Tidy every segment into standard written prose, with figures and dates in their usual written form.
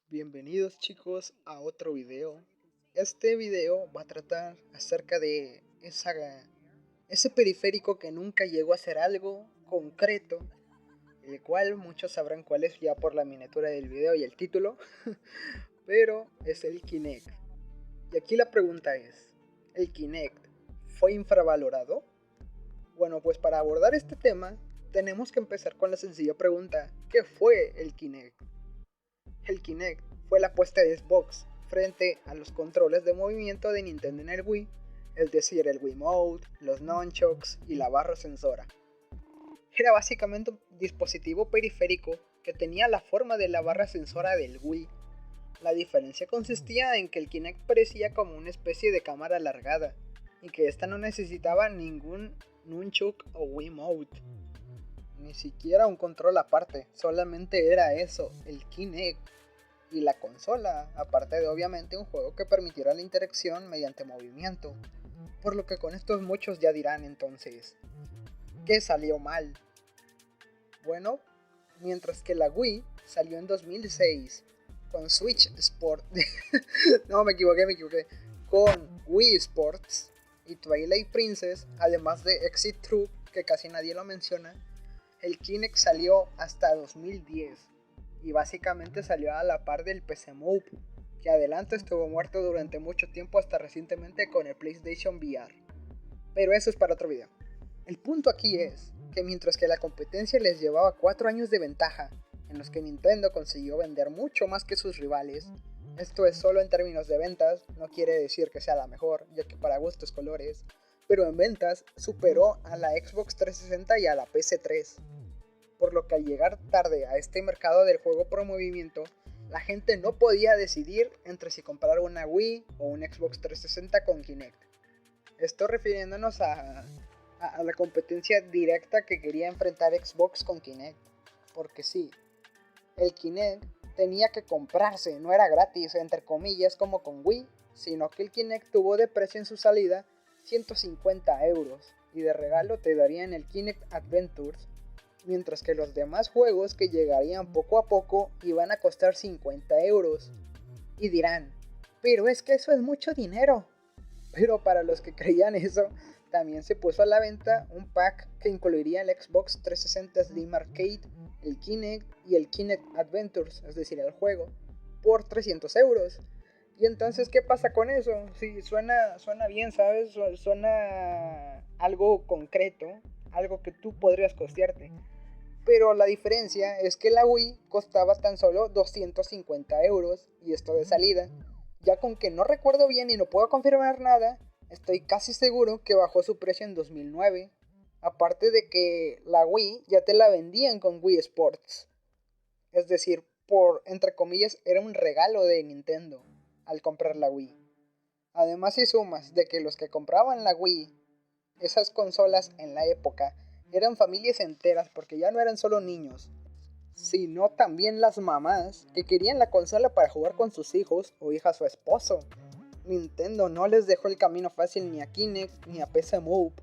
Bienvenidos chicos a otro video. Este video va a tratar acerca de ese periférico que nunca llegó a ser algo concreto, el cual muchos sabrán cuál es ya por la miniatura del video y el título, pero es el Kinect. Y aquí la pregunta es, ¿el Kinect fue infravalorado? Bueno, pues para abordar este tema tenemos que empezar con la sencilla pregunta, ¿qué fue el Kinect? El Kinect fue la apuesta de Xbox frente a los controles de movimiento de Nintendo en el Wii, es decir, el Wiimote, los nunchucks y la barra sensora. Era básicamente un dispositivo periférico que tenía la forma de la barra sensora del Wii. La diferencia consistía en que el Kinect parecía como una especie de cámara alargada, y que esta no necesitaba ningún nunchuk o Wiimote, ni siquiera un control aparte, solamente era eso, el Kinect. Y la consola, aparte de obviamente un juego que permitiera la interacción mediante movimiento. Por lo que con estos muchos ya dirán entonces, ¿qué salió mal? Bueno, mientras que la Wii salió en 2006 con Switch Sport, no me equivoqué, con Wii Sports y Twilight Princess, además de Exit Troop, que casi nadie lo menciona, el Kinect salió hasta 2010. Y básicamente salió a la par del PC Move, que adelante estuvo muerto durante mucho tiempo hasta recientemente con el PlayStation VR. Pero eso es para otro video. El punto aquí es que mientras que la competencia les llevaba 4 años de ventaja, en los que Nintendo consiguió vender mucho más que sus rivales, esto es solo en términos de ventas, no quiere decir que sea la mejor, ya que para gustos colores, pero en ventas superó a la Xbox 360 y a la PS3. Por lo que al llegar tarde a este mercado del juego por movimiento, la gente no podía decidir entre si comprar una Wii o un Xbox 360 con Kinect. Esto refiriéndonos a la competencia directa que quería enfrentar Xbox con Kinect. Porque sí, el Kinect tenía que comprarse, no era gratis, entre comillas, como con Wii, sino que el Kinect tuvo de precio en su salida 150 euros y de regalo te darían el Kinect Adventures, mientras que los demás juegos que llegarían poco a poco iban a costar 50 euros. Y dirán, pero es que eso es mucho dinero. Pero para los que creían eso, también se puso a la venta un pack que incluiría el Xbox 360 Slim Arcade, el Kinect y el Kinect Adventures, es decir, el juego, por 300 euros. Y entonces, ¿qué pasa con eso? Sí, suena bien, ¿sabes? Suena algo concreto, algo que tú podrías costearte. Pero la diferencia es que la Wii costaba tan solo 250 euros, y esto de salida. Ya con que no recuerdo bien y no puedo confirmar nada, estoy casi seguro que bajó su precio en 2009. Aparte de que la Wii ya te la vendían con Wii Sports. Es decir, por entre comillas era un regalo de Nintendo al comprar la Wii. Además, si sumas de que los que compraban la Wii, esas consolas en la época, eran familias enteras porque ya no eran solo niños, sino también las mamás que querían la consola para jugar con sus hijos o hijas o esposo. Nintendo no les dejó el camino fácil ni a Kinect ni a PC Move.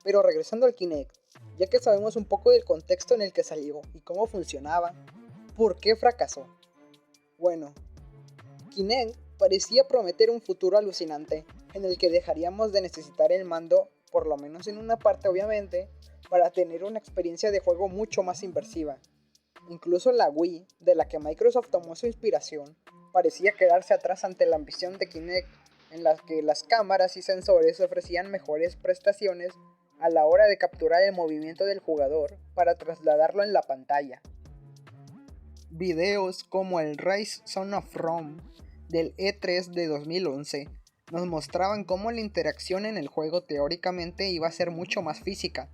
Pero regresando al Kinect, ya que sabemos un poco del contexto en el que salió y cómo funcionaba, ¿por qué fracasó? Bueno, Kinect parecía prometer un futuro alucinante en el que dejaríamos de necesitar el mando, por lo menos en una parte obviamente, para tener una experiencia de juego mucho más inmersiva. Incluso la Wii, de la que Microsoft tomó su inspiración, parecía quedarse atrás ante la ambición de Kinect, en la que las cámaras y sensores ofrecían mejores prestaciones a la hora de capturar el movimiento del jugador para trasladarlo en la pantalla. Videos como el Rise Son of Rome del E3 de 2011 nos mostraban cómo la interacción en el juego teóricamente iba a ser mucho más física.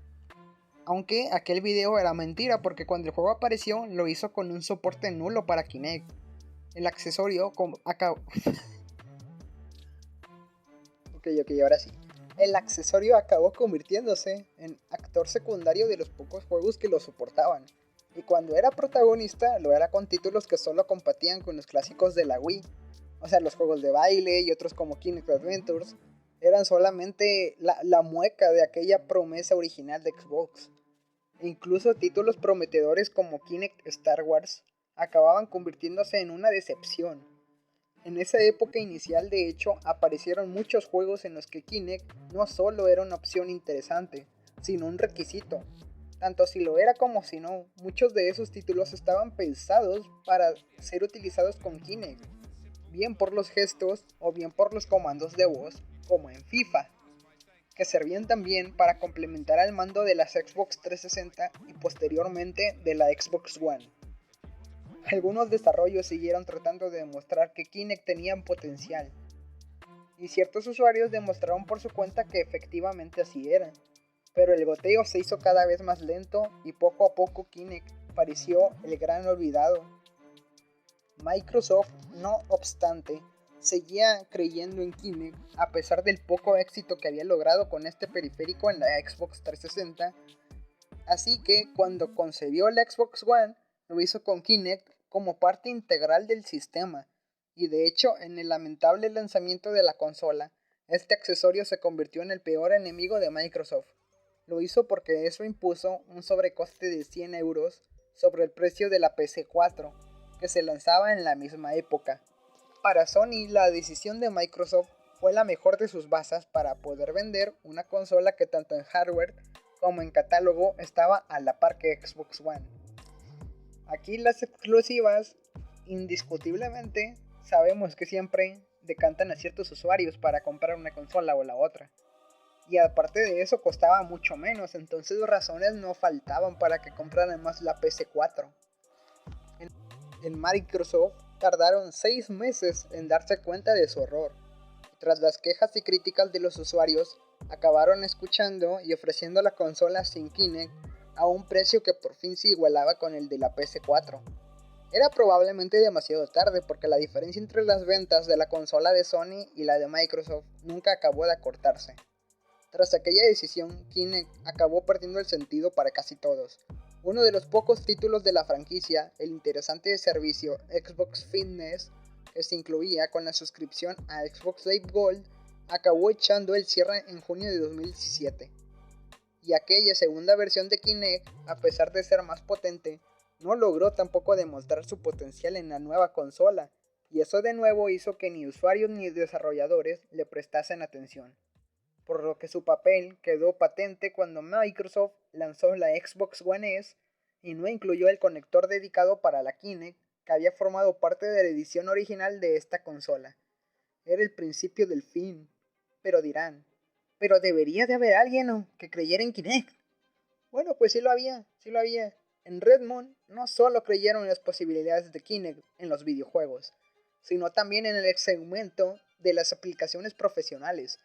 Aunque aquel video era mentira porque cuando el juego apareció lo hizo con un soporte nulo para Kinect. El accesorio ahora sí. El accesorio acabó convirtiéndose en actor secundario de los pocos juegos que lo soportaban. Y cuando era protagonista, lo era con títulos que solo competían con los clásicos de la Wii. O sea, los juegos de baile y otros como Kinect Adventures eran solamente la mueca de aquella promesa original de Xbox. E incluso títulos prometedores como Kinect Star Wars acababan convirtiéndose en una decepción. En esa época inicial, de hecho, aparecieron muchos juegos en los que Kinect no solo era una opción interesante, sino un requisito. Tanto si lo era como si no, muchos de esos títulos estaban pensados para ser utilizados con Kinect, bien por los gestos o bien por los comandos de voz, como en FIFA, que servían también para complementar al mando de las Xbox 360 y posteriormente de la Xbox One. Algunos desarrollos siguieron tratando de demostrar que Kinect tenía potencial, y ciertos usuarios demostraron por su cuenta que efectivamente así era, pero el goteo se hizo cada vez más lento y poco a poco Kinect pareció el gran olvidado. Microsoft, no obstante, seguía creyendo en Kinect a pesar del poco éxito que había logrado con este periférico en la Xbox 360, así que cuando concebió la Xbox One, lo hizo con Kinect como parte integral del sistema, y de hecho en el lamentable lanzamiento de la consola, este accesorio se convirtió en el peor enemigo de Microsoft. Lo hizo porque eso impuso un sobrecoste de 100 euros sobre el precio de la PC4, que se lanzaba en la misma época. Para Sony, la decisión de Microsoft fue la mejor de sus bazas para poder vender una consola que tanto en hardware como en catálogo estaba a la par que Xbox One. Aquí las exclusivas, indiscutiblemente, sabemos que siempre decantan a ciertos usuarios para comprar una consola o la otra. Y aparte de eso costaba mucho menos, entonces razones no faltaban para que compraran más la PS4. En Microsoft tardaron 6 meses en darse cuenta de su error. Tras las quejas y críticas de los usuarios, acabaron escuchando y ofreciendo la consola sin Kinect a un precio que por fin se igualaba con el de la PS4. Era probablemente demasiado tarde porque la diferencia entre las ventas de la consola de Sony y la de Microsoft nunca acabó de acortarse. Tras aquella decisión, Kinect acabó perdiendo el sentido para casi todos. Uno de los pocos títulos de la franquicia, el interesante servicio Xbox Fitness, que se incluía con la suscripción a Xbox Live Gold, acabó echando el cierre en junio de 2017. Y aquella segunda versión de Kinect, a pesar de ser más potente, no logró tampoco demostrar su potencial en la nueva consola, y eso de nuevo hizo que ni usuarios ni desarrolladores le prestasen atención, por lo que su papel quedó patente cuando Microsoft lanzó la Xbox One S y no incluyó el conector dedicado para la Kinect que había formado parte de la edición original de esta consola. Era el principio del fin, pero dirán, pero debería de haber alguien que creyera en Kinect. Bueno, pues sí lo había, sí lo había. En Redmond no solo creyeron en las posibilidades de Kinect en los videojuegos, sino también en el segmento de las aplicaciones profesionales.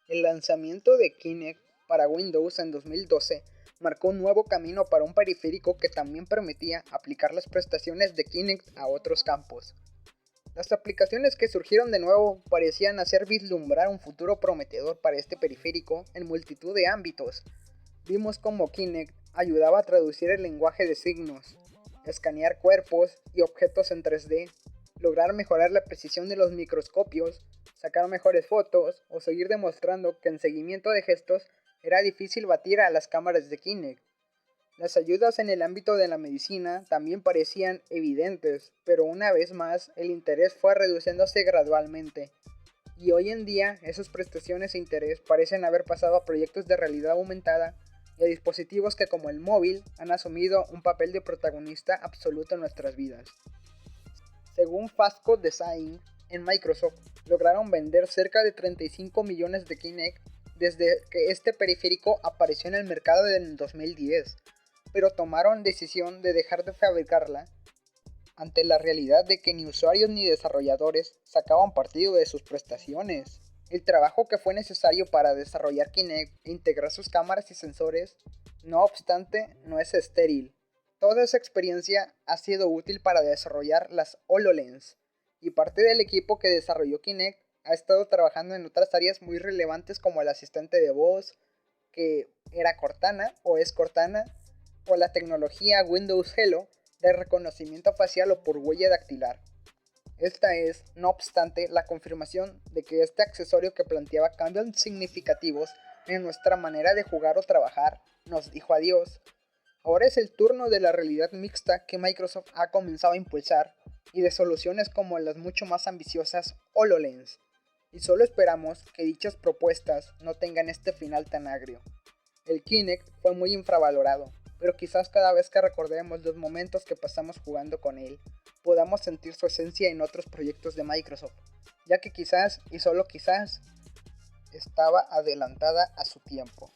El lanzamiento de Kinect para Windows en 2012 marcó un nuevo camino para un periférico que también permitía aplicar las prestaciones de Kinect a otros campos. Las aplicaciones que surgieron de nuevo parecían hacer vislumbrar un futuro prometedor para este periférico en multitud de ámbitos. Vimos cómo Kinect ayudaba a traducir el lenguaje de signos, escanear cuerpos y objetos en 3D, lograr mejorar la precisión de los microscopios, sacar mejores fotos o seguir demostrando que en seguimiento de gestos era difícil batir a las cámaras de Kinect. Las ayudas en el ámbito de la medicina también parecían evidentes, pero una vez más el interés fue reduciéndose gradualmente. Y hoy en día esas prestaciones e interés parecen haber pasado a proyectos de realidad aumentada y a dispositivos que como el móvil han asumido un papel de protagonista absoluto en nuestras vidas. Según Fastco Design, en Microsoft lograron vender cerca de 35 millones de Kinect desde que este periférico apareció en el mercado en 2010, pero tomaron decisión de dejar de fabricarla ante la realidad de que ni usuarios ni desarrolladores sacaban partido de sus prestaciones. El trabajo que fue necesario para desarrollar Kinect e integrar sus cámaras y sensores, no obstante, no es estéril. Toda esa experiencia ha sido útil para desarrollar las HoloLens, y parte del equipo que desarrolló Kinect ha estado trabajando en otras áreas muy relevantes como el asistente de voz, que era Cortana o es Cortana, o la tecnología Windows Hello de reconocimiento facial o por huella dactilar. Esta es, no obstante, la confirmación de que este accesorio que planteaba cambios significativos en nuestra manera de jugar o trabajar nos dijo adiós. Ahora es el turno de la realidad mixta que Microsoft ha comenzado a impulsar y de soluciones como las mucho más ambiciosas HoloLens. Y solo esperamos que dichas propuestas no tengan este final tan agrio. El Kinect fue muy infravalorado, pero quizás cada vez que recordemos los momentos que pasamos jugando con él, podamos sentir su esencia en otros proyectos de Microsoft, ya que quizás, y solo quizás, estaba adelantada a su tiempo.